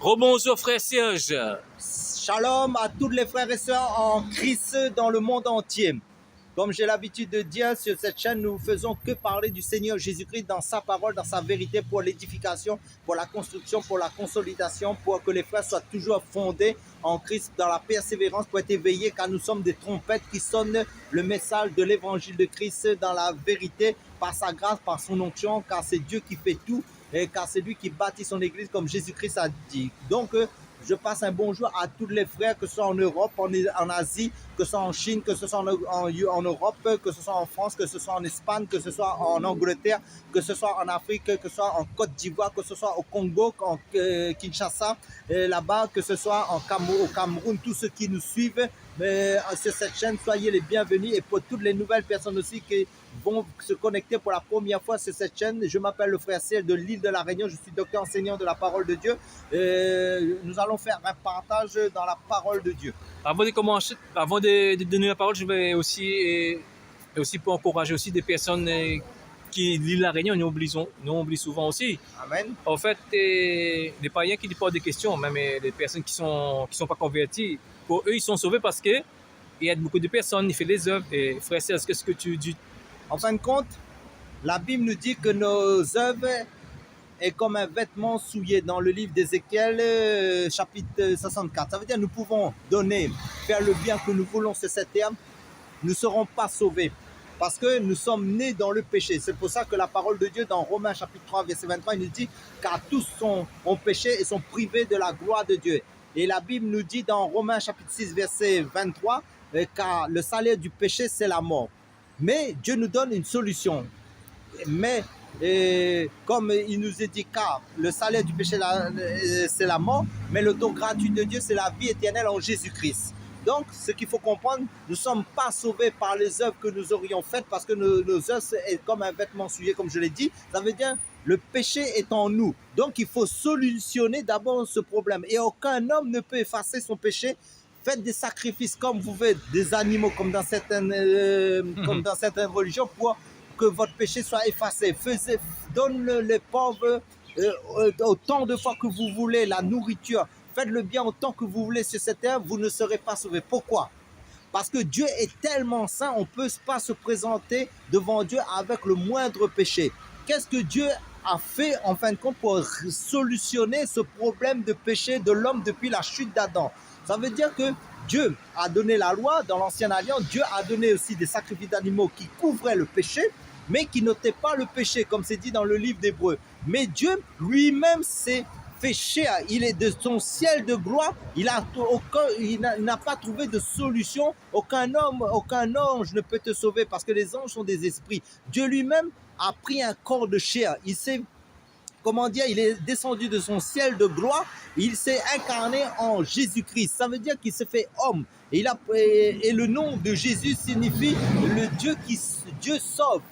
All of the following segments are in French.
Rebonjour frère Serge. Shalom à tous les frères et sœurs en Christ dans le monde entier. Comme j'ai l'habitude de dire sur cette chaîne, nous ne faisons que parler du Seigneur Jésus-Christ dans sa parole, dans sa vérité, pour l'édification, pour la construction, pour la consolidation, pour que les frères soient toujours fondés en Christ dans la persévérance, pour être éveillés, car nous sommes des trompettes qui sonnent le message de l'évangile de Christ dans la vérité, par sa grâce, par son onction, car c'est Dieu qui fait tout, et car c'est lui qui bâtit son église comme Jésus-Christ a dit. Donc, je passe un bonjour à tous les frères, que ce soit en Europe, en Asie, que ce soit en Chine, que ce soit en Europe, que ce soit en France, que ce soit en Espagne, que ce soit en Angleterre, que ce soit en Afrique, que ce soit en Côte d'Ivoire, que ce soit au Congo, en Kinshasa, là-bas, que ce soit au Cameroun, tous ceux qui nous suivent sur cette chaîne, soyez les bienvenus. Et pour toutes les nouvelles personnes aussi qui vont se connecter pour la première fois sur cette chaîne, je m'appelle le frère Serge de l'île de la Réunion, je suis docteur enseignant de la parole de Dieu. Nous allons faire un partage dans la parole de Dieu. Avant de commencer, avant de donner la parole, je vais aussi pour encourager aussi des personnes qui lisent la Réunion, nous oublions souvent aussi. Amen. En fait, les païens qui posent des questions, même les personnes qui sont pas converties, pour eux, ils sont sauvés parce que il y a beaucoup de personnes, ils font des œuvres. Et frère Serge, qu'est-ce que tu dis? En fin de compte, la Bible nous dit que nos œuvres est comme un vêtement souillé dans le livre d'Ézéchiel, chapitre 64. Ça veut dire que nous pouvons donner, faire le bien que nous voulons sur cette terre, nous ne serons pas sauvés. Parce que nous sommes nés dans le péché. C'est pour ça que la parole de Dieu dans Romains chapitre 3, verset 23, il nous dit car tous ont péché et sont privés de la gloire de Dieu. Et la Bible nous dit dans Romains chapitre 6, verset 23, car le salaire du péché, c'est la mort. Mais Dieu nous donne une solution. Mais comme il nous est dit, car le salaire du péché, c'est la mort, mais le don gratuit de Dieu, c'est la vie éternelle en Jésus-Christ. Donc, ce qu'il faut comprendre, nous ne sommes pas sauvés par les œuvres que nous aurions faites, parce que nos œuvres, c'est comme un vêtement souillé, comme je l'ai dit. Ça veut dire, le péché est en nous. Donc, il faut solutionner d'abord ce problème. Et aucun homme ne peut effacer son péché. Faites des sacrifices comme vous faites des animaux, comme dans certaines religions, pour que votre péché soit effacé. Donne les pauvres autant de fois que vous voulez la nourriture. Faites le bien autant que vous voulez sur cette terre, vous ne serez pas sauvés. Pourquoi? Parce que Dieu est tellement saint, on ne peut pas se présenter devant Dieu avec le moindre péché. Qu'est-ce que Dieu a fait en fin de compte pour solutionner ce problème de péché de l'homme depuis la chute d'Adam? Ça veut dire que Dieu a donné la loi dans l'ancienne alliance, Dieu a donné aussi des sacrifices d'animaux qui couvraient le péché, mais qui n'ôtaient pas le péché, comme c'est dit dans le livre d'Hébreux. Mais Dieu lui-même s'est fait chair, il est de son ciel de gloire, il n'a pas trouvé de solution, aucun homme, aucun ange ne peut te sauver parce que les anges sont des esprits. Dieu lui-même a pris un corps de chair, il s'est, comment dire, il est descendu de son ciel de gloire, il s'est incarné en Jésus-Christ, ça veut dire qu'il s'est fait homme, et le nom de Jésus signifie le Dieu sauve.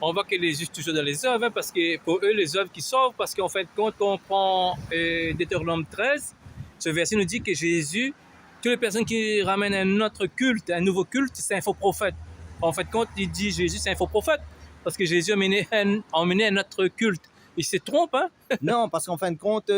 On voit que les justes toujours dans les œuvres, parce que pour eux, les œuvres qui sauvent, parce qu'en fait, quand on prend Deutéronome 13, ce verset nous dit que Jésus, toutes les personnes qui ramènent un autre culte, un nouveau culte, c'est un faux prophète. En fait, quand il dit Jésus, c'est un faux prophète, parce que Jésus a mené un autre culte. Il se trompe, hein? Non, parce qu'en fin de compte,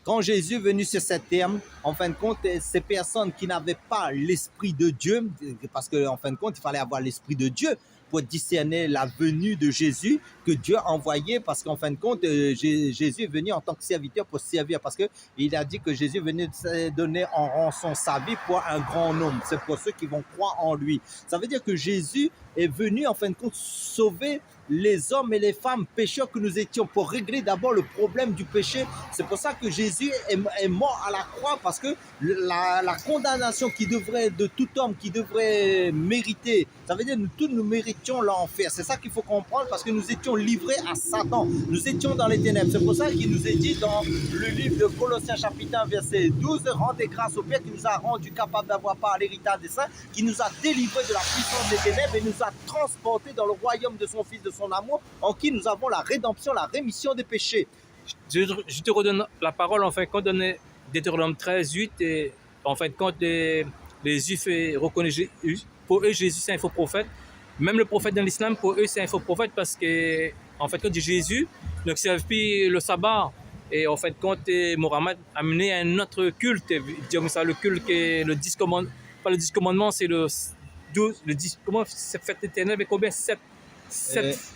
quand Jésus est venu sur cette terre, en fin de compte, ces personnes qui n'avaient pas l'Esprit de Dieu, parce qu'en fin de compte, il fallait avoir l'Esprit de Dieu pour discerner la venue de Jésus que Dieu a envoyé, parce qu'en fin de compte, Jésus est venu en tant que serviteur pour servir, parce qu'il a dit que Jésus venait donner en rançon sa vie pour un grand nombre. C'est pour ceux qui vont croire en lui. Ça veut dire que Jésus est venu en fin de compte sauver les hommes et les femmes pécheurs que nous étions, pour régler d'abord le problème du péché. C'est pour ça que Jésus est mort à la croix, parce que la condamnation qui devrait, de tout homme qui devrait mériter, ça veut dire que nous tous nous méritions l'enfer. C'est ça qu'il faut comprendre, parce que nous étions livrés à Satan, nous étions dans les ténèbres. C'est pour ça qu'il nous est dit dans le livre de Colossiens chapitre 1 verset 12, rendez grâce au Père qui nous a rendu capable d'avoir part à l'héritage des saints, qui nous a délivrés de la puissance des ténèbres et nous a transportés dans le royaume de son Fils, de son amour, en qui nous avons la rédemption, la rémission des péchés. Je te redonne la parole, en fin de compte, dans Deutéronome 13, 8, et en fin de compte, les Juifs reconnaissent Jésus. Pour eux, Jésus, c'est un faux prophète. Même le prophète dans l'islam, pour eux, c'est un faux prophète, parce que, en fait, quand dit Jésus, donc c'est plus le sabbat, Et en fin de compte, Mohammed a mené un autre culte, disons ça, le culte qui est le 10 commandements, pas le 10 commandements, c'est le 12, le 10, comment c'est fête éternelle, mais combien 7,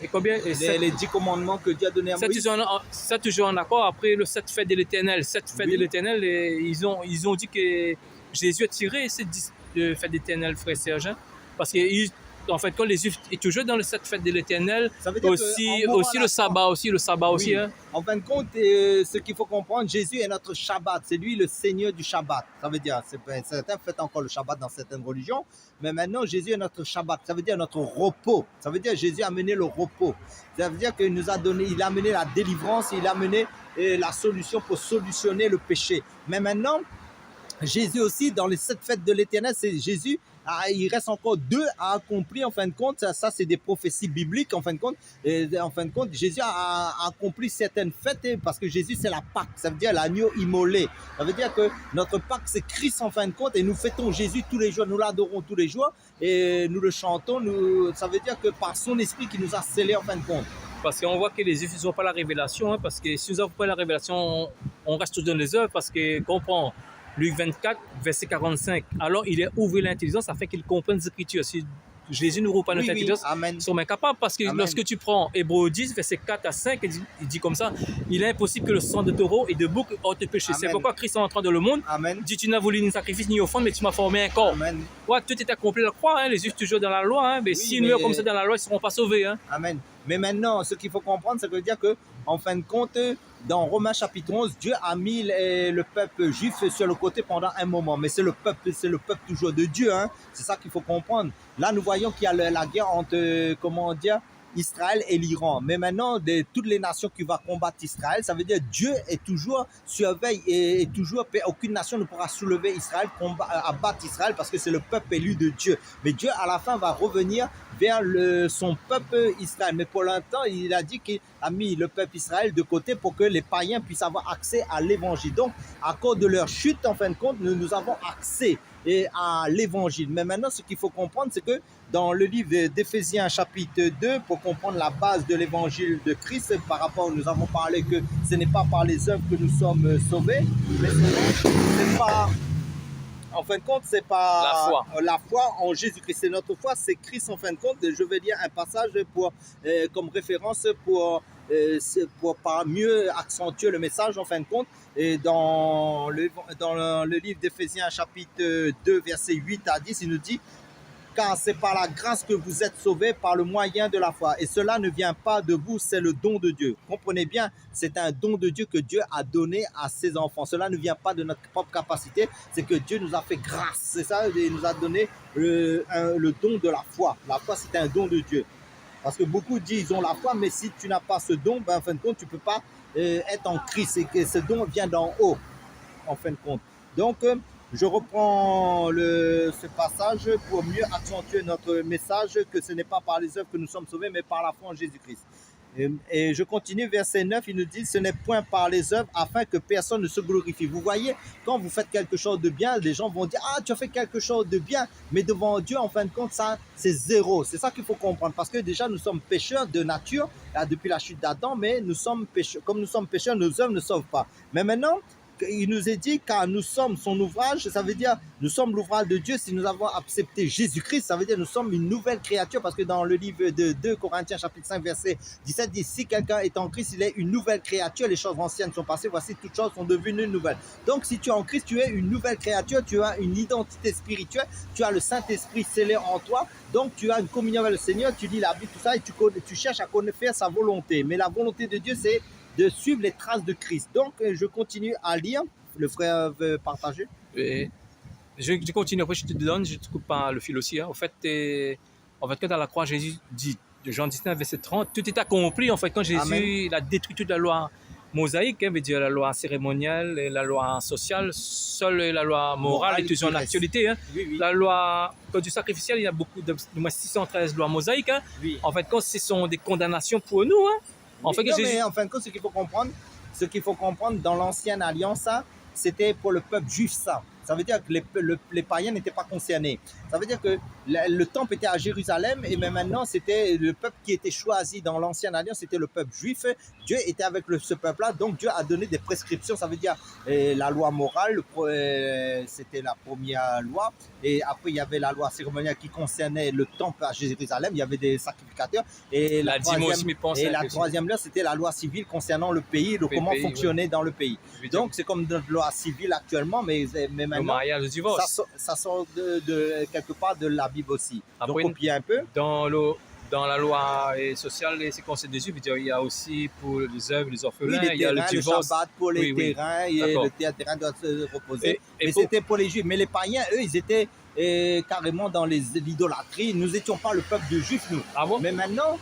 et combien et Les 10 commandements que Dieu a donnés à Moïse. ça toujours en accord. Après le 7 fêtes de l'éternel, 7 fêtes Oui. de l'éternel, ils ont dit que Jésus a tiré ces 10 fêtes d'éternel, frère Serge, hein, parce que en fait, quand les Juifs est toujours dans le 7 fêtes de l'éternel, Ça veut dire aussi, que, en aussi le sabbat, aussi, Oui. hein. En fin de compte, ce qu'il faut comprendre, Jésus est notre Shabbat. C'est lui le Seigneur du Shabbat. Ça veut dire, certains fêtent encore le Shabbat dans certaines religions, mais maintenant Jésus est notre Shabbat. Ça veut dire notre repos. Ça veut dire Jésus a amené le repos. Ça veut dire qu'il nous a donné, il a amené la délivrance, il a amené la solution pour solutionner le péché. Mais maintenant, Jésus aussi, dans les 7 fêtes de l'éternel, c'est Jésus. Il reste encore 2 à accomplir en fin de compte. Ça c'est des prophéties bibliques en fin de compte. Et en fin de compte, Jésus a accompli certaines fêtes parce que Jésus c'est la Pâque. Ça veut dire l'agneau immolé. Ça veut dire que notre Pâque c'est Christ en fin de compte et nous fêtons Jésus tous les jours. Nous l'adorons tous les jours et nous le chantons. Ça veut dire que par son esprit qui nous a scellés en fin de compte. Parce qu'on voit que les Juifs n'ont pas la révélation, hein, parce que si nous n'avons pas la révélation, on reste dans les œuvres, parce que comprend Luc 24, verset 45. Alors il est ouvert l'intelligence afin qu'il comprenne les Écritures. Si Jésus n'ouvre pas notre intelligence, Amen. nous sommes incapables. Parce que Amen. Lorsque tu prends Hébreux 10, verset 4 à 5, il dit comme ça, il est impossible que le sang de taureau et de bouc ôte péché. C'est pourquoi Christ est entré dans le monde. Amen. Dit, tu n'as voulu ni sacrifice ni offrande, mais tu m'as formé un corps. Amen. Ouais, tout est accompli à la croix, hein, les Juifs toujours dans la loi, hein, mais s'ils meurent comme ça dans la loi, ils ne seront pas sauvés. Hein. Amen. Mais maintenant, ce qu'il faut comprendre, c'est que dire que, en fin de compte, dans Romains chapitre 11, Dieu a mis le peuple juif sur le côté pendant un moment. Mais c'est le peuple toujours de Dieu. Hein. C'est ça qu'il faut comprendre. Là, nous voyons qu'il y a la guerre entre, comment dire, Israël et l'Iran. Mais maintenant, de toutes les nations qui vont combattre Israël, ça veut dire Dieu est toujours surveille et toujours, aucune nation ne pourra soulever Israël, abattre Israël parce que c'est le peuple élu de Dieu. Mais Dieu, à la fin, va revenir vers son peuple Israël. Mais pour l'instant, il a dit qu'il a mis le peuple Israël de côté pour que les païens puissent avoir accès à l'évangile. Donc, à cause de leur chute, en fin de compte, nous avons accès à l'évangile. Mais maintenant, ce qu'il faut comprendre, c'est que dans le livre d'Éphésiens chapitre 2, pour comprendre la base de l'évangile de Christ, par rapport, nous avons parlé que ce n'est pas par les œuvres que nous sommes sauvés, mais c'est pas... En fin de compte, c'est pas la foi en Jésus-Christ. C'est notre foi, c'est Christ en fin de compte. Je vais lire un passage comme référence pour mieux accentuer le message en fin de compte. Et dans le livre d'Éphésiens chapitre 2, verset 8 à 10, il nous dit: car c'est par la grâce que vous êtes sauvés par le moyen de la foi. Et cela ne vient pas de vous, c'est le don de Dieu. Comprenez bien, c'est un don de Dieu que Dieu a donné à ses enfants. Cela ne vient pas de notre propre capacité, c'est que Dieu nous a fait grâce. C'est ça, il nous a donné le don de la foi. La foi, c'est un don de Dieu. Parce que beaucoup disent qu'ils ont la foi, mais si tu n'as pas ce don, ben, en fin de compte, tu ne peux pas être en Christ. Et que ce don vient d'en haut, en fin de compte. Donc, je reprends ce passage pour mieux accentuer notre message que ce n'est pas par les œuvres que nous sommes sauvés, mais par la foi en Jésus-Christ. Et je continue, verset 9, il nous dit: ce n'est point par les œuvres afin que personne ne se glorifie. Vous voyez, quand vous faites quelque chose de bien, les gens vont dire: ah, tu as fait quelque chose de bien, mais devant Dieu, en fin de compte, ça, c'est zéro. C'est ça qu'il faut comprendre, parce que déjà, nous sommes pécheurs de nature, là, depuis la chute d'Adam, mais nous sommes pécheurs, comme nous sommes pécheurs, nos œuvres ne sauvent pas. Mais maintenant, il nous est dit, car nous sommes son ouvrage, ça veut dire nous sommes l'ouvrage de Dieu si nous avons accepté Jésus-Christ, ça veut dire nous sommes une nouvelle créature, parce que dans le livre de 2 Corinthiens chapitre 5 verset 17 dit: si quelqu'un est en Christ, il est une nouvelle créature, les choses anciennes sont passées, voici toutes choses sont devenues nouvelles. Donc si tu es en Christ, tu es une nouvelle créature, tu as une identité spirituelle, tu as le Saint-Esprit scellé en toi, donc tu as une communion avec le Seigneur, tu lis la Bible, tout ça, et tu cherches à faire sa volonté. Mais la volonté de Dieu, c'est de suivre les traces de Christ. Donc, je continue à lire. Le frère veut partager. Je continue, après je te donne, je ne te coupe pas le fil aussi. Hein. En fait, quand dans la croix, Jésus dit, Jean 19, verset 30, tout est accompli. En fait, quand Jésus a détruit toute la loi mosaïque, veut dire la loi cérémoniale et la loi sociale, seule la loi morale est toujours en actualité. Hein. Oui. La loi du sacrificiel, il y a beaucoup de 613 lois mosaïques. Hein. Oui. En fait, ce sont des condamnations pour nous. Hein. Mais en fin de compte, ce qu'il faut comprendre dans l'ancienne alliance, ça, c'était pour le peuple juif, ça. Ça veut dire que les païens n'étaient pas concernés. Ça veut dire que le temple était à Jérusalem et même maintenant, c'était le peuple qui était choisi dans l'ancienne alliance, c'était le peuple juif. Dieu était avec ce peuple-là, donc Dieu a donné des prescriptions. Ça veut dire la loi morale, c'était la première loi. Et après, il y avait la loi cérémoniale qui concernait le temple à Jérusalem. Il y avait des sacrificateurs. Et la troisième loi, c'était la loi civile concernant le pays, comment fonctionner dans le pays. Donc, c'est comme notre loi civile actuellement, mais maintenant, le mariage, le divorce. Ça sort de quelque part de la Bible aussi. Après, donc, copier un peu. Dans la loi sociale et séquentielle des Juifs, il y a aussi pour les œuvres, les orphelins, oui, il y a le divorce. Le Shabbat pour les terrains, et le terrain doit se reposer. Mais c'était pour les Juifs. Mais les païens, eux, ils étaient carrément dans l'idolâtrie. Nous n'étions pas le peuple de Juifs, nous. Ah bon? Mais maintenant,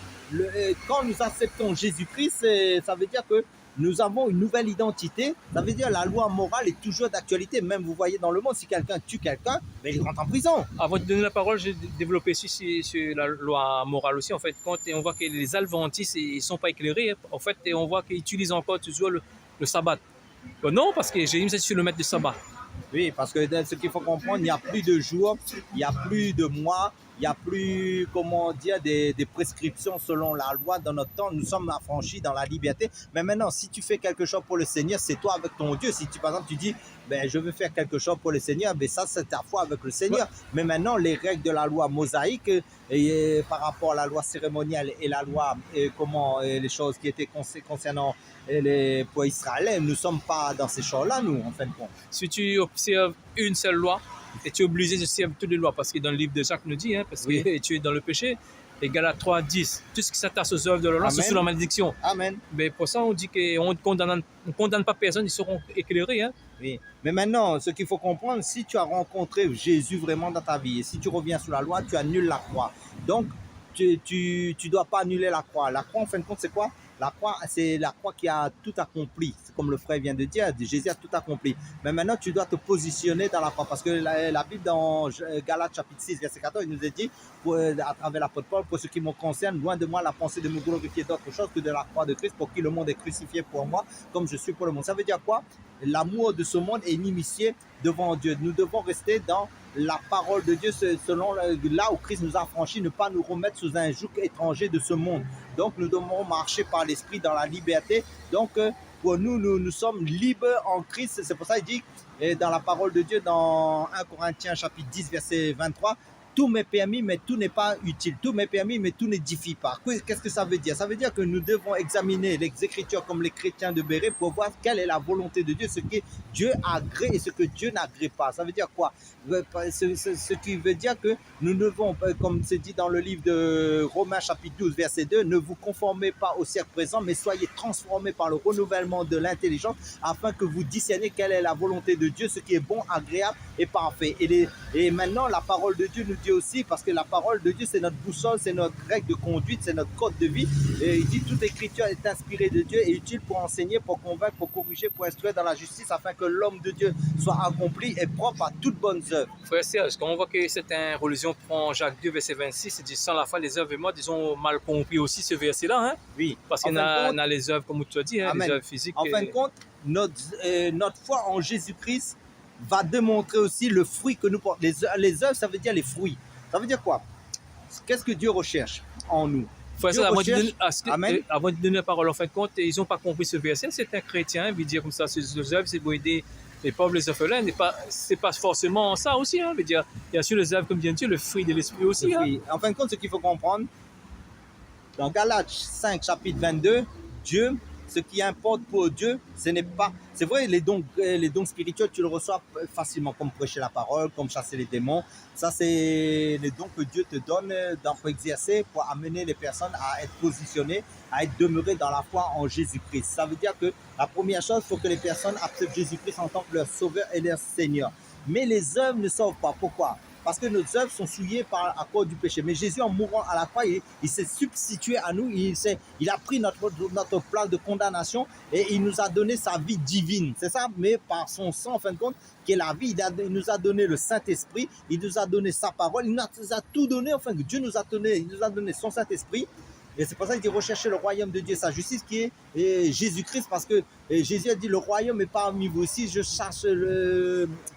quand nous acceptons Jésus-Christ, ça veut dire que nous avons une nouvelle identité. Ça veut dire la loi morale est toujours d'actualité. Même vous voyez dans le monde, si quelqu'un tue quelqu'un, ben, il rentre en prison. Avant de donner la parole, j'ai développé sur la loi morale aussi. En fait, quand on voit que les adventistes ils sont pas éclairés, en fait, on voit qu'ils utilisent encore toujours le sabbat. Non, parce que Jésus c'est sur le maître du sabbat. Oui, parce que ce qu'il faut comprendre, il n'y a plus de jours, il n'y a plus de mois, il n'y a plus, comment dire, des prescriptions selon la loi. Dans notre temps, nous sommes affranchis dans la liberté. Mais maintenant, si tu fais quelque chose pour le Seigneur, c'est toi avec ton Dieu. Si tu, par exemple, tu dis, ben, je veux faire quelque chose pour le Seigneur, ben, ça, c'est ta foi avec le Seigneur. Ouais. Mais maintenant, les règles de la loi mosaïque, par rapport à la loi cérémoniale et la loi, les choses qui étaient concernant pour Israël, nous ne sommes pas dans ces choses-là, nous, en fin de compte. Si tu observes une seule loi, et tu es obligé de suivre toutes les lois, parce que dans le livre de Jacques nous dit, parce que tu es dans le péché, et Galates 3, 10, tout ce qui s'attache aux œuvres de la loi, c'est sous la malédiction. Amen. Mais pour ça, on dit qu'on ne condamne pas personne, ils seront éclairés. Oui. Mais maintenant, ce qu'il faut comprendre, si tu as rencontré Jésus vraiment dans ta vie, et si tu reviens sous la loi, tu annules la croix. Donc, tu ne dois pas annuler la croix. La croix, en fin de compte, c'est quoi? La croix, c'est la croix qui a tout accompli. C'est comme le frère vient de dire, Jésus a tout accompli. Mais maintenant, tu dois te positionner dans la croix. Parce que la Bible, dans Galates chapitre 6, verset 14, il nous a dit, à travers l'apôtre Paul, pour ce qui me concerne, loin de moi la pensée de me glorifier d'autre chose que de la croix de Christ, pour qui le monde est crucifié pour moi, comme je suis pour le monde. Ça veut dire quoi? L'amour de ce monde est inimitié devant Dieu. Nous devons rester dans la parole de Dieu selon là où Christ nous a franchis, ne pas nous remettre sous un joug étranger de ce monde. Donc nous devons marcher par l'esprit dans la liberté. Donc pour nous sommes libres en Christ. C'est pour ça qu'il dit dans la parole de Dieu dans 1 Corinthiens chapitre 10 verset 23, tout m'est permis, mais tout n'est pas utile. Tout m'est permis, mais tout n'édifie pas. Qu'est-ce que ça veut dire? Ça veut dire que nous devons examiner les Écritures comme les chrétiens de Béret pour voir quelle est la volonté de Dieu, ce que Dieu agrée et ce que Dieu n'agrée pas. Ça veut dire quoi? Ce qui veut dire que nous devons, comme c'est dit dans le livre de Romains chapitre 12 verset 2, ne vous conformez pas au siècle présent, mais soyez transformés par le renouvellement de l'intelligence afin que vous discerniez quelle est la volonté de Dieu, ce qui est bon, agréable et parfait. Et maintenant, la parole de Dieu nous dit aussi, parce que la parole de Dieu, c'est notre boussole, c'est notre règle de conduite, c'est notre code de vie. Et il dit, toute écriture est inspirée de Dieu et utile pour enseigner, pour convaincre, pour corriger, pour instruire dans la justice, afin que l'homme de Dieu soit accompli et propre à toutes bonnes œuvres. Frère Serge, quand on voit que certaines religions prend Jacques 2, verset 26, il dit, sans la foi, les œuvres mortes, ils ont mal compris aussi ce verset-là. Oui. Parce qu'il y a les œuvres, comme tu as dit, les œuvres physiques. En fin de compte, notre foi en Jésus-Christ va démontrer aussi le fruit que nous portons. Les œuvres, ça veut dire les fruits. Ça veut dire quoi? Qu'est-ce que Dieu recherche en nous? Avant de donner la parole, en fin de compte, ils n'ont pas compris ce verset. C'est un chrétien, veut dire comme ça, ces œuvres, c'est pour aider les pauvres, les orphelins. C'est pas forcément ça aussi. Veut dire, bien sûr, les œuvres, comme vient de dire, le fruit de l'esprit aussi. En fin de compte, ce qu'il faut comprendre, dans Galates 5, chapitre 22, Dieu, ce qui importe pour Dieu, ce n'est pas... C'est vrai, les dons spirituels, tu le reçois facilement, comme prêcher la parole, comme chasser les démons. Ça, c'est les dons que Dieu te donne pour exercer, pour amener les personnes à être positionnées, à être demeurées dans la foi en Jésus-Christ. Ça veut dire que la première chose, il faut que les personnes acceptent Jésus-Christ en tant que leur sauveur et leur Seigneur. Mais les œuvres ne sauvent pas. Pourquoi? Parce que nos œuvres sont souillées à cause du péché. Mais Jésus, en mourant à la croix, il s'est substitué à nous. Il a pris notre place de condamnation et il nous a donné sa vie divine. C'est ça, mais par son sang, en fin de compte, qui est la vie, il nous a donné le Saint-Esprit, il nous a donné sa parole, il nous a tout donné. Enfin, Dieu nous a donné son Saint-Esprit. Et c'est pour ça qu'il dit rechercher le royaume de Dieu, sa justice qui est Jésus-Christ, parce que Jésus a dit le royaume est parmi vous. Si je cherche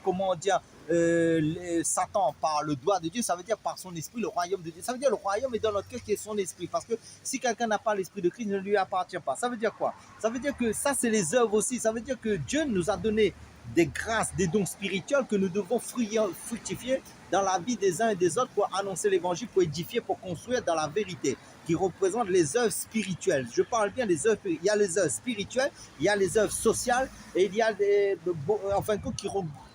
comment dire, Satan par le doigt de Dieu, ça veut dire par son esprit, le royaume de Dieu. Ça veut dire le royaume est dans notre cœur qui est son esprit. Parce que si quelqu'un n'a pas l'esprit de Christ, il ne lui appartient pas. Ça veut dire quoi? Ça veut dire que ça, c'est les œuvres aussi. Ça veut dire que Dieu nous a donné des grâces, des dons spirituels que nous devons fructifier dans la vie des uns et des autres pour annoncer l'évangile, pour édifier, pour construire dans la vérité, qui représentent les œuvres spirituelles. Je parle bien des œuvres, il y a les œuvres spirituelles, il y a les œuvres sociales et il y a en fin de compte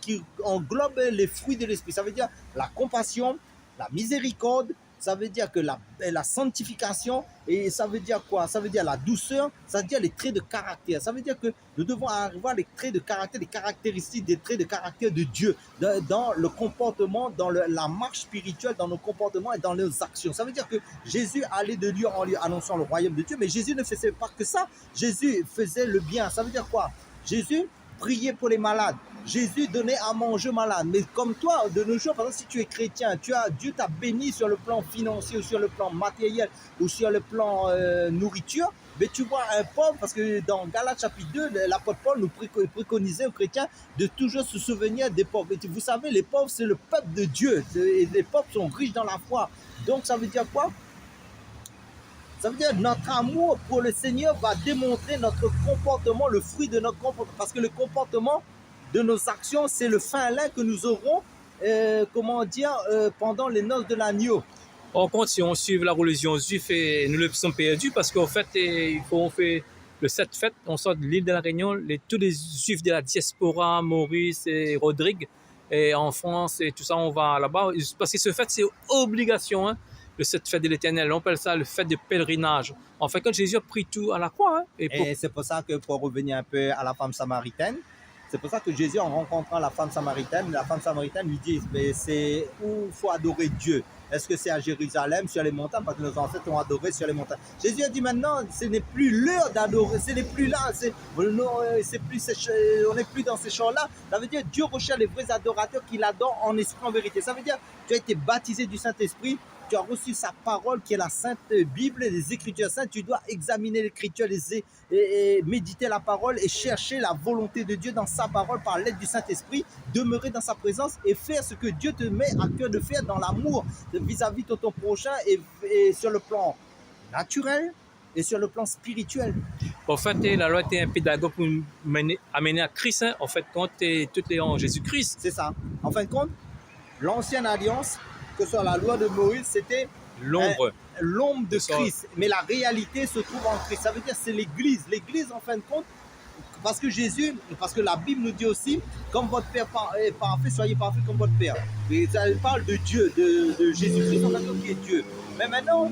qui englobent les fruits de l'esprit. Ça veut dire la compassion, la miséricorde, ça veut dire que la sanctification, et ça veut dire quoi? Ça veut dire la douceur, ça veut dire les traits de caractère. Ça veut dire que nous devons avoir les traits de caractère, les caractéristiques des traits de caractère de Dieu dans le comportement, dans la marche spirituelle, dans nos comportements et dans nos actions. Ça veut dire que Jésus allait de lieu en lieu annonçant le royaume de Dieu, mais Jésus ne faisait pas que ça. Jésus faisait le bien. Ça veut dire quoi? Jésus priait pour les malades. Jésus donnait à manger aux malades. Mais comme toi, de nos jours, par exemple, si tu es chrétien, Dieu t'a béni sur le plan financier ou sur le plan matériel ou sur le plan nourriture, mais tu vois un pauvre, parce que dans Galates chapitre 2, l'apôtre Paul nous préconisait aux chrétiens de toujours se souvenir des pauvres. Et vous savez, les pauvres, c'est le peuple de Dieu. Et les pauvres sont riches dans la foi. Donc ça veut dire quoi? Ça veut dire que notre amour pour le Seigneur va démontrer notre comportement, le fruit de notre comportement. Parce que le comportement de nos actions, c'est le fin lin que nous aurons, pendant les noces de l'agneau. Par contre, si on suit la religion juive, nous le sommes perdus parce qu'en fait, on fait le 7 fêtes, on sort de l'île de la Réunion, tous les juifs de la diaspora, Maurice et Rodrigue, et en France et tout ça, on va là-bas. Parce que ce fête, c'est obligation, hein, le 7 fête de l'Éternel. On appelle ça le fête de pèlerinage. En fait, quand Jésus a pris tout à la croix. Hein, et c'est pour ça que, pour revenir un peu à la femme samaritaine, c'est pour ça que Jésus, en rencontrant la femme samaritaine lui dit, mais c'est où il faut adorer Dieu. Est-ce que c'est à Jérusalem, sur les montagnes? Parce que nos ancêtres ont adoré sur les montagnes. Jésus a dit maintenant, ce n'est plus l'heure d'adorer, ce n'est plus là, on n'est plus dans ces champs-là. Ça veut dire Dieu recherche les vrais adorateurs qui l'adorent en esprit, en vérité. Ça veut dire tu as été baptisé du Saint-Esprit, tu as reçu sa parole qui est la Sainte Bible, les Écritures saintes, tu dois examiner l'Écriture et méditer la parole et chercher la volonté de Dieu dans sa parole par l'aide du Saint-Esprit, demeurer dans sa présence et faire ce que Dieu te met à cœur de faire dans l'amour vis-à-vis de ton prochain et sur le plan naturel et sur le plan spirituel. En fait, la loi était un pédagogue pour amener à Christ, hein, en fait, quand tout est en Jésus-Christ. C'est ça. En fin de compte, l'ancienne alliance, que ce soit la loi de Moïse, c'était l'ombre de Christ. Mais la réalité se trouve en Christ. Ça veut dire que c'est l'Église. L'Église, en fin de compte, parce que la Bible nous dit aussi, comme votre Père est parfait, soyez parfait comme votre Père. Et ça parle de Dieu, de Jésus-Christ, en fait, qui est Dieu. Mais maintenant,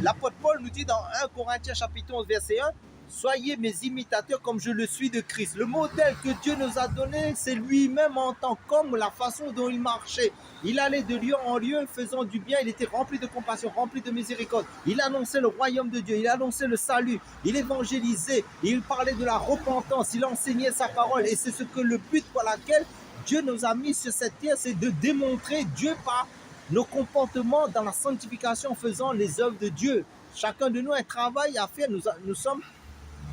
l'apôtre Paul nous dit dans 1 Corinthiens chapitre 11, verset 1, soyez mes imitateurs comme je le suis de Christ. Le modèle que Dieu nous a donné, c'est lui-même en tant qu'homme, la façon dont il marchait. Il allait de lieu en lieu faisant du bien, il était rempli de compassion, rempli de miséricorde. Il annonçait le royaume de Dieu, il annonçait le salut, il évangélisait, il parlait de la repentance, il enseignait sa parole. Et c'est ce que le but pour lequel Dieu nous a mis sur cette terre, c'est de démontrer Dieu par nos comportements dans la sanctification, faisant les œuvres de Dieu. Chacun de nous a un travail à faire, nous sommes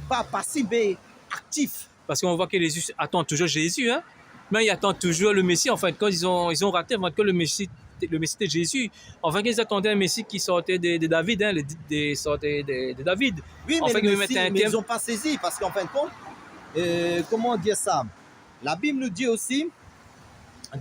pas passif mais actif. Parce qu'on voit que les juifs attendent toujours Jésus, hein? Mais ils attendent toujours le Messie. En fait, quand ils ont raté, en fait, que le Messie de Jésus. Enfin, ils attendaient un Messie qui sortait de David, hein, sortait de David. Oui, en mais, fait, mais ils n'ont pas saisi, parce qu'en fin de compte, comment dire ça? La Bible nous dit aussi,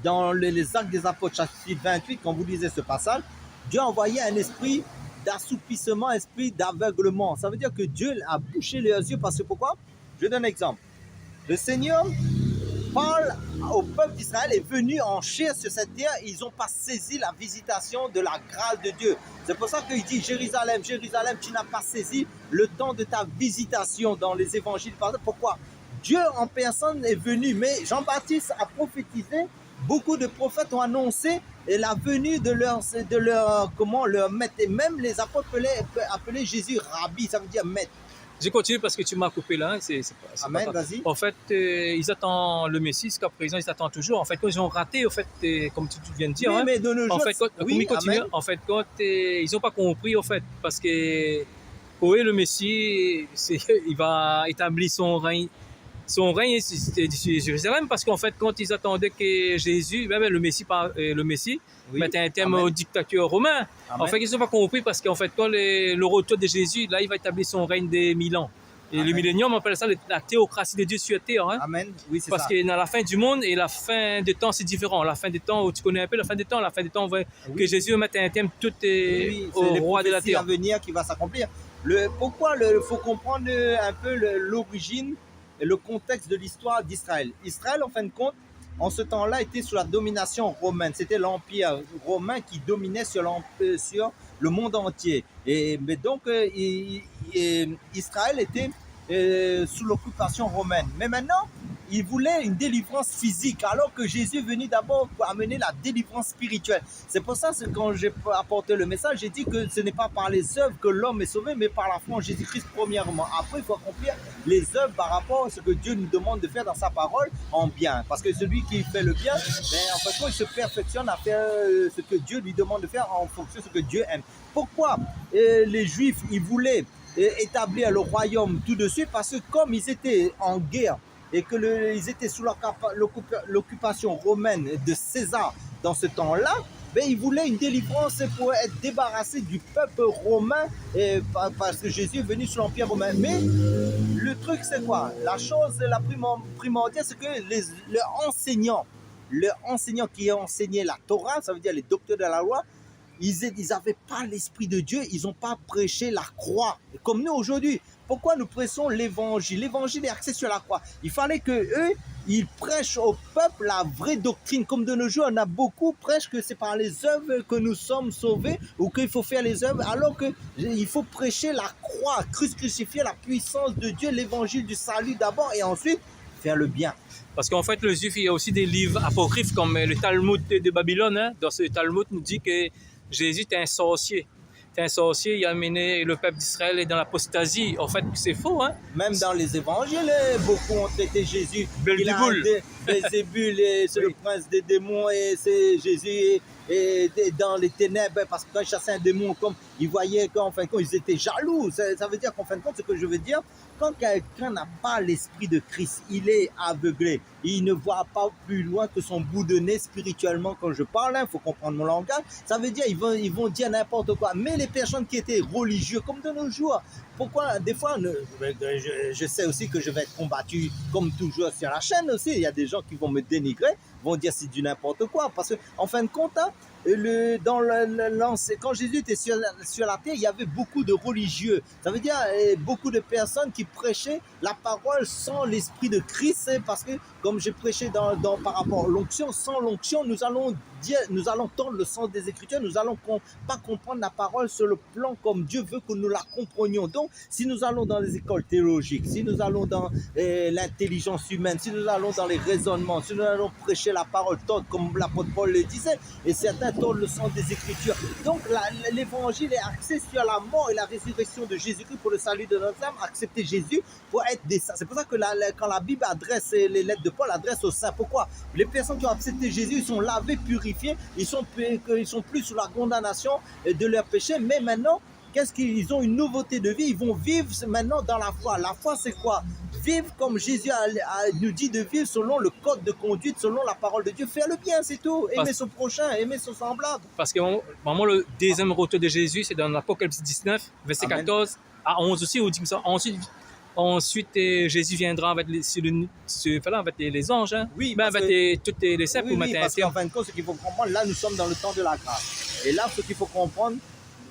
dans les Actes des Apôtres, chapitre 28, quand vous lisez ce passage, Dieu a envoyé un esprit d'assoupissement, esprit d'aveuglement. Ça veut dire que Dieu a bouché leurs yeux. Parce que pourquoi? Je donne un exemple. Le Seigneur parle au peuple d'Israël, est venu en chair sur cette terre. Ils n'ont pas saisi la visitation de la grâce de Dieu. C'est pour ça qu'il dit Jérusalem, Jérusalem, tu n'as pas saisi le temps de ta visitation dans les évangiles. Pourquoi? Dieu en personne est venu, mais Jean-Baptiste a prophétisé. Beaucoup de prophètes ont annoncé la venue de leur maître. Et même les apôtres appelaient Jésus Rabbi, ça veut dire maître. Je continue parce que tu m'as coupé là. Amen, vas-y. En fait, ils attendent le Messie, jusqu'à présent, ils attendent toujours. En fait, quand ils ont raté, en fait, comme tu viens de dire, oui, mais de nos jours, en fait, quand ils n'ont pas compris, en fait, parce que pour eux, le Messie, il va établir son règne. Son règne c'était sur Jérusalem parce qu'en fait, quand ils attendaient que Jésus, le Messie Oui. mettait un terme Amen. au dictature romain. Amen. En fait, ils n'ont pas compris parce qu'en fait, quand le retour de Jésus, là, il va établir son règne des 1000 ans. Et Amen. le millénium, on appelle ça la théocratie de Dieu sur terre. Hein? Amen. Oui, c'est Parce ça. que dans la fin du monde et la fin des temps, c'est différent. La fin des temps, tu connais un peu la fin des temps. La fin des temps, on va que Jésus va mettre un terme tout Oui, au c'est roi de la terre. à venir qui va s'accomplir. Pourquoi il faut comprendre un peu l'origine et le contexte de l'histoire d'Israël. Israël, en fin de compte, en ce temps-là, était sous la domination romaine. C'était l'empire romain qui dominait sur le monde entier. Mais donc, Israël était sous l'occupation romaine. Mais maintenant, il voulait une délivrance physique, alors que Jésus est venu d'abord pour amener la délivrance spirituelle. C'est pour ça que quand j'ai apporté le message, j'ai dit que ce n'est pas par les œuvres que l'homme est sauvé, mais par la foi en Jésus-Christ premièrement. Après, il faut accomplir les œuvres par rapport à ce que Dieu nous demande de faire dans sa parole en bien. Parce que celui qui fait le bien, en fait, il se perfectionne à faire ce que Dieu lui demande de faire en fonction de ce que Dieu aime. Pourquoi les Juifs, ils voulaient établir le royaume tout de suite? Parce que comme ils étaient en guerre, et qu'ils étaient sous l'occupation romaine de César dans ce temps-là, ils voulaient une délivrance pour être débarrassés du peuple romain parce que Jésus est venu sous l'empire romain. Mais le truc, c'est quoi? La chose la primordiale, c'est que le enseignant qui enseignait la Torah, ça veut dire les docteurs de la loi, ils n'avaient pas l'esprit de Dieu, ils n'ont pas prêché la croix. Comme nous aujourd'hui, pourquoi nous prêchons l'évangile? L'évangile est axé sur la croix. Il fallait qu'eux, ils prêchent au peuple la vraie doctrine. Comme de nos jours, on a beaucoup prêchent que c'est par les œuvres que nous sommes sauvés ou qu'il faut faire les œuvres, alors qu'il faut prêcher la croix, crucifier la puissance de Dieu, l'évangile du salut d'abord et ensuite faire le bien. Parce qu'en fait, le juif, il y a aussi des livres apocryphes comme le Talmud de Babylone. Hein. Dans ce Talmud, nous dit que Jésus était un sorcier. Un sorcier, il a amené le peuple d'Israël dans l'apostasie. En fait, c'est faux. Hein? Même dans les évangiles, beaucoup ont traité Jésus. Belzébuth. Belzébuth, c'est le prince des démons et c'est Jésus et dans les ténèbres, parce que quand ils chassaient un démon, comme ils voyaient qu'en fin de compte, ils étaient jaloux. Ça veut dire qu'en fin de compte, ce que je veux dire, quand quelqu'un n'a pas l'esprit de Christ, il est aveuglé. Il ne voit pas plus loin que son bout de nez spirituellement. Quand je parle, il faut comprendre mon langage. Ça veut dire ils vont dire n'importe quoi. Mais les personnes qui étaient religieux, comme de nos jours, pourquoi des fois, je sais aussi que je vais être combattu comme toujours sur la chaîne aussi. Il y a des gens qui vont me dénigrer, vont dire c'est du n'importe quoi. Parce qu'en fin de compte, hein, quand Jésus était sur la terre, il y avait beaucoup de religieux. Ça veut dire beaucoup de personnes qui prêchaient la parole sans l'esprit de Christ. Parce que, comme j'ai prêché par rapport à l'onction, sans l'onction, nous allons tordre le sens des Écritures. Nous n'allons pas comprendre la parole sur le plan comme Dieu veut que nous la comprenions. Donc, si nous allons dans les écoles théologiques, si nous allons dans l'intelligence humaine, si nous allons dans les raisonnements, si nous allons prêcher la parole tordre comme l'apôtre Paul le disait, et certains tordent le sens des Écritures. Donc, l'évangile est axé sur la mort et la résurrection de Jésus-Christ pour le salut de notre âme. Accepter Jésus pour être des saints. C'est pour ça que quand la Bible adresse les lettres de Paul, adresse aux saints. Pourquoi? Les personnes qui ont accepté Jésus, ils sont lavés, purifiés, ils sont plus sous la condamnation de leurs péchés, mais maintenant, qu'est-ce qu'ils ont? Une nouveauté de vie, ils vont vivre maintenant dans la foi. La foi, c'est quoi? Vivre comme Jésus nous dit de vivre selon le code de conduite, selon la parole de Dieu. Faire le bien, c'est tout. Aimer son prochain, aimer son semblable. Parce que vraiment, le deuxième retour de Jésus, c'est dans l'Apocalypse 19, verset Amen. 14 à 11 aussi, où il dit ça. Ensuite, Jésus viendra avec les anges, hein? Oui, avec tous les saints pour mettre un terme. En fin de compte, ce qu'il faut comprendre, là, nous sommes dans le temps de la grâce. Et là, ce qu'il faut comprendre,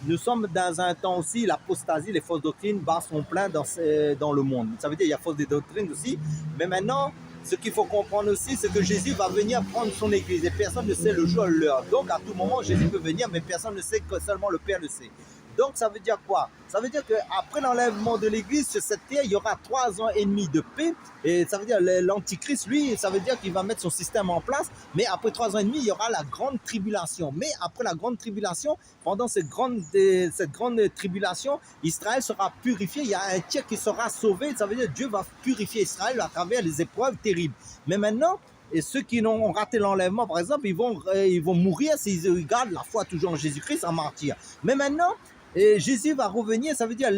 nous sommes dans un temps aussi, l'apostasie, les fausses doctrines sont pleins dans le monde. Ça veut dire qu'il y a fausses doctrines aussi. Mais maintenant, ce qu'il faut comprendre aussi, c'est que Jésus va venir prendre son église. Et personne ne sait le jour et l'heure. Donc, à tout moment, Jésus peut venir, mais personne ne sait que seulement le Père le sait. Donc, ça veut dire quoi? Ça veut dire qu'après l'enlèvement de l'Église sur cette terre, il y aura 3 ans et demi de paix. Et ça veut dire l'Antichrist, lui, ça veut dire qu'il va mettre son système en place. Mais après 3 ans et demi, il y aura la grande tribulation. Mais après la grande tribulation, pendant cette grande tribulation, Israël sera purifié. Il y a un tiers qui sera sauvé. Ça veut dire que Dieu va purifier Israël à travers les épreuves terribles. Mais maintenant, et ceux qui ont raté l'enlèvement, par exemple, ils vont mourir s'ils gardent la foi toujours en Jésus-Christ en martyr. Mais maintenant, Et Jésus va revenir, ça veut dire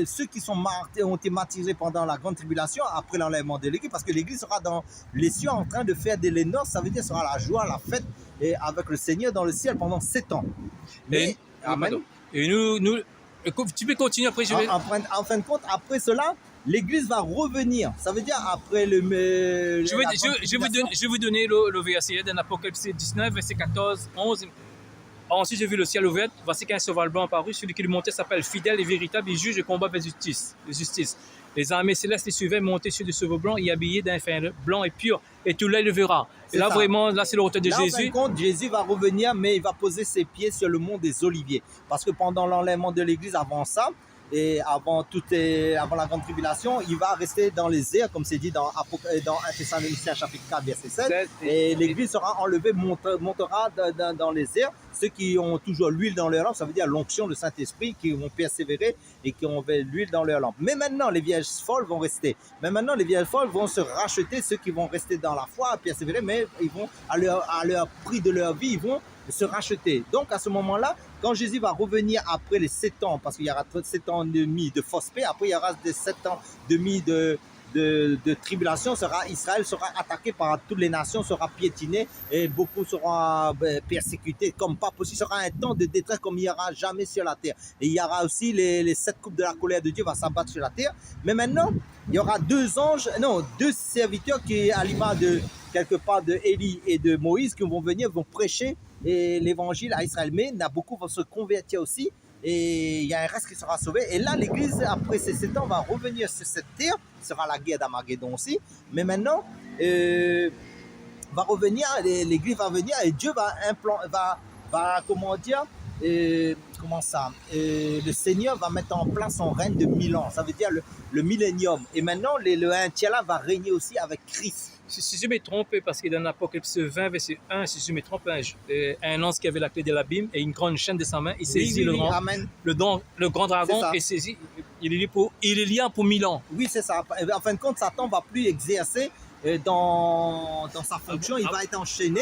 ceux qui sont ont été martyrisés pendant la grande tribulation, après l'enlèvement de l'Église, parce que l'Église sera dans les cieux en train de faire des noces, ça veut dire sera la joie, la fête et avec le Seigneur dans le ciel pendant 7 ans. Mais, amen. Et nous, tu peux continuer après. En fin de compte, après cela, l'Église va revenir. Ça veut dire après je vais vous donner le verset dans l'Apocalypse 19, verset 14, 11. Ensuite, j'ai vu le ciel ouvert. Voici qu'un cheval blanc apparut. Celui qui le montait s'appelle Fidèle et Véritable. Il juge et combat avec justice. Les armées célestes les suivaient, montés sur des chevaux blancs et habillés d'un fin blanc et pur. Et tout l'œil le verra. Et là, vraiment, là, c'est le retour de Jésus. En fin de compte, Jésus va revenir, mais il va poser ses pieds sur le mont des Oliviers. Parce que pendant l'enlèvement de l'Église, avant ça, et avant la grande tribulation, il va rester dans les airs, comme c'est dit dans 1 Thessaloniciens chapitre 4, verset 7. Et l'Église sera enlevée, montera dans les airs. Ceux qui ont toujours l'huile dans leur lampe, ça veut dire l'onction, le Saint-Esprit, qui vont persévérer et qui ont l'huile dans leur lampe. Mais maintenant, les vierges folles vont rester. Mais maintenant, les vierges folles vont se racheter, ceux qui vont rester dans la foi, persévérer, mais ils vont, à leur prix de leur vie, ils vont se racheter. Donc, à ce moment-là, quand Jésus va revenir après les 7 ans, parce qu'il y aura 7 ans et demi de fausse paix, après il y aura des 7 ans et demi de tribulation, Israël sera attaqué par toutes les nations, sera piétiné et beaucoup seront persécutés comme pas possible. Ce sera un temps de détresse comme il n'y aura jamais sur la terre. Et il y aura aussi les 7 coupes de la colère de Dieu va s'abattre sur la terre. Mais maintenant, il y aura deux serviteurs qui, à l'image de quelque part de Élie et de Moïse, qui vont venir, vont prêcher l'évangile à Israël. Mais beaucoup vont se convertir aussi. Et il y a un reste qui sera sauvé. Et là, l'Église, après ces 7 ans, va revenir sur cette terre. Ce sera la guerre d'Armageddon aussi. Mais maintenant, va revenir, l'Église va venir et Dieu le Seigneur va mettre en place son règne de 1000 ans. Ça veut dire le millénium. Et maintenant, le 1 tiers là va régner aussi avec Christ. Si je me trompe, parce que dans l'Apocalypse 20, verset 1, si je me trompe, un ange qui avait la clé de l'abîme et une grande chaîne de sa main, il saisit le grand dragon et saisit, il est lié pour 1000 ans. Oui, c'est ça. En fin de compte, Satan ne va plus exercer dans sa fonction, il va être enchaîné.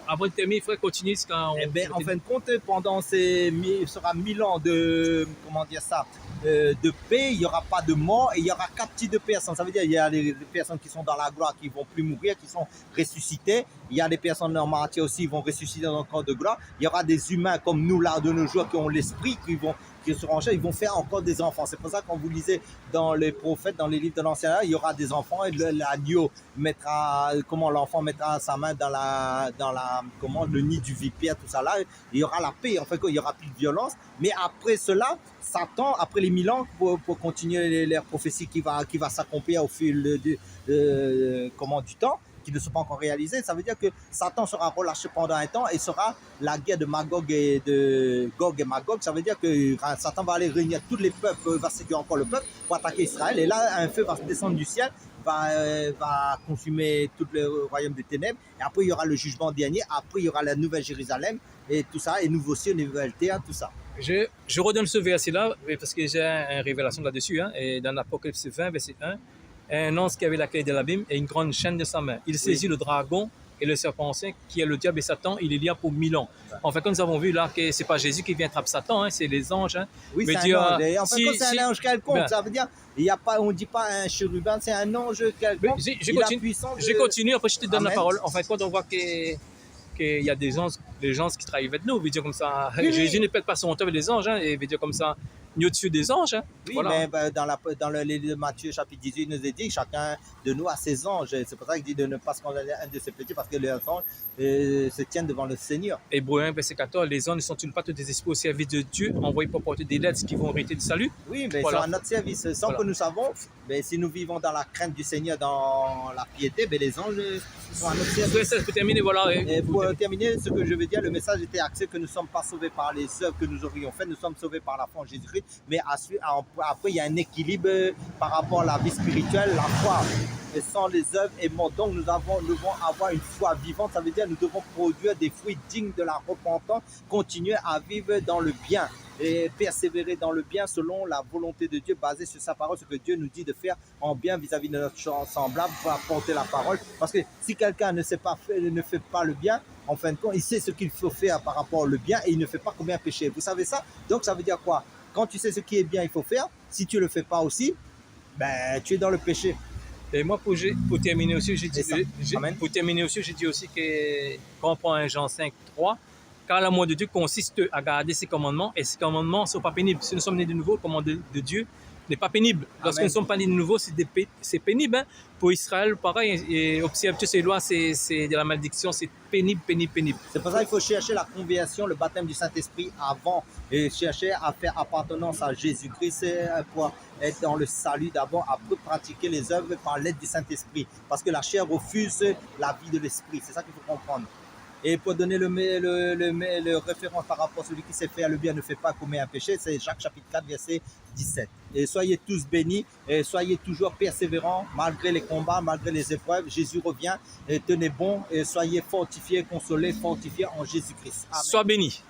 Avant de terminer, il faudrait continuer. En fin de compte, pendant il sera 1000 ans de paix, il n'y aura pas de mort et il y aura 4 types de personnes. Ça veut dire qu'il y a les personnes qui sont dans la gloire, qui ne vont plus mourir, qui sont ressuscitées. Il y a des personnes en martyr aussi, qui vont ressusciter dans le corps de gloire. Il y aura des humains comme nous là de nos jours qui ont l'esprit, qui seront enchaînés, ils vont faire encore des enfants. C'est pour ça que quand vous lisez dans les prophètes, dans les livres de l'Ancien, il y aura des enfants et l'agneau l'enfant mettra sa main dans le nid du vipère, tout ça là. Il y aura la paix, en fait, il n'y aura plus de violence. Mais après cela, Satan, après les 1000 ans, pour continuer les prophéties qui va s'accomplir au fil du temps, qui ne sont pas encore réalisées, ça veut dire que Satan sera relâché pendant un temps et sera la guerre de Magog et de Gog et Magog. Ça veut dire que Satan va aller réunir tous les peuples, va séduire encore le peuple pour attaquer Israël. Et là, un feu va descendre du ciel, va consumer tout le royaume des ténèbres. Et après, il y aura le jugement dernier. Après, il y aura la nouvelle Jérusalem et tout ça, et nouveau ciel, nouvelle terre, tout ça. Je redonne ce verset-là parce que j'ai une révélation là-dessus. Et dans l'Apocalypse 20, verset 1, un ange qui avait la clé de l'abîme et une grande chaîne de sa main. Il saisit le dragon et le serpent ancien, qui est le diable et Satan. Il est lié pour 1000 ans. En fait, comme nous avons vu là, que c'est pas Jésus qui vient attraper Satan, c'est les anges. Oui, mais c'est un ange. En fait, c'est un ange quelconque. Ça veut dire, on ne dit pas un chérubin, c'est un ange quelconque. Je continue, après je te donne la parole. En fait, quand on voit qu'il y a des anges qui travaillent avec nous, veut dire comme ça, Jésus ne pète pas son temps avec les anges, et veut dire comme ça, il est au-dessus des anges. Oui, voilà. Mais dans le livre de Matthieu, chapitre 18, il nous est dit que chacun de nous a ses anges. C'est pour ça qu'il dit de ne pas se condamner un de ses petits, parce que les anges se tiennent devant le Seigneur. Hébreux 1, verset 14, les anges ne sont-ils pas tous des esprits au service de Dieu, envoyés pour porter des lettres qui vont hériter du salut? Oui, mais c'est à notre service. Sans que nous savons, si nous vivons dans la crainte du Seigneur, dans la piété, les anges sont à notre service. Pour terminer, voilà. Et pour terminer, ce que je veux dire, le message était axé que nous ne sommes pas sauvés par les œuvres que nous aurions faites, nous sommes sauvés par la foi en Jésus-Christ. Mais après, il y a un équilibre par rapport à la vie spirituelle, la foi. Et sans les œuvres et morts. Donc nous devons avoir une foi vivante. Ça veut dire que nous devons produire des fruits dignes de la repentance, continuer à vivre dans le bien et persévérer dans le bien selon la volonté de Dieu, basée sur sa parole, ce que Dieu nous dit de faire en bien vis-à-vis de notre semblable pour apporter la parole. Parce que si quelqu'un ne fait pas le bien, en fin de compte, il sait ce qu'il faut faire par rapport au bien et il ne fait pas combien pécher. Vous savez ça? Donc ça veut dire quoi? quand tu sais ce qui est bien, il faut faire. Si tu ne le fais pas aussi, ben, tu es dans le péché. Et moi, pour terminer aussi, j'ai C'est ça. dit, Amen. pour terminer aussi, j'ai dit aussi que, quand on prend un Jean 5, 3, car l'amour de Dieu consiste à garder ses commandements, et ses commandements ne sont pas pénibles. Si nous sommes nés de nouveau, le commandement de Dieu n'est pas pénible. Lorsque Amen. nous ne sommes pas nés de nouveau, c'est pénible. Hein. Pour Israël, pareil, et observe toutes ces lois, c'est de la malédiction, c'est pénible, pénible, pénible. C'est pour ça qu'il faut chercher la conversion, le baptême du Saint-Esprit avant et chercher à faire appartenance à Jésus-Christ pour être dans le salut d'abord, après pratiquer les œuvres par l'aide du Saint-Esprit. Parce que la chair refuse la vie de l'Esprit. C'est ça qu'il faut comprendre. Et pour donner le référence par rapport à celui qui sait faire le bien ne fait pas commettre un péché, c'est Jacques chapitre 4, verset 17. Et soyez tous bénis, et soyez toujours persévérants malgré les combats, malgré les épreuves. Jésus revient, et tenez bon, et soyez fortifiés, consolés, fortifiés en Jésus-Christ. Amen. Sois béni.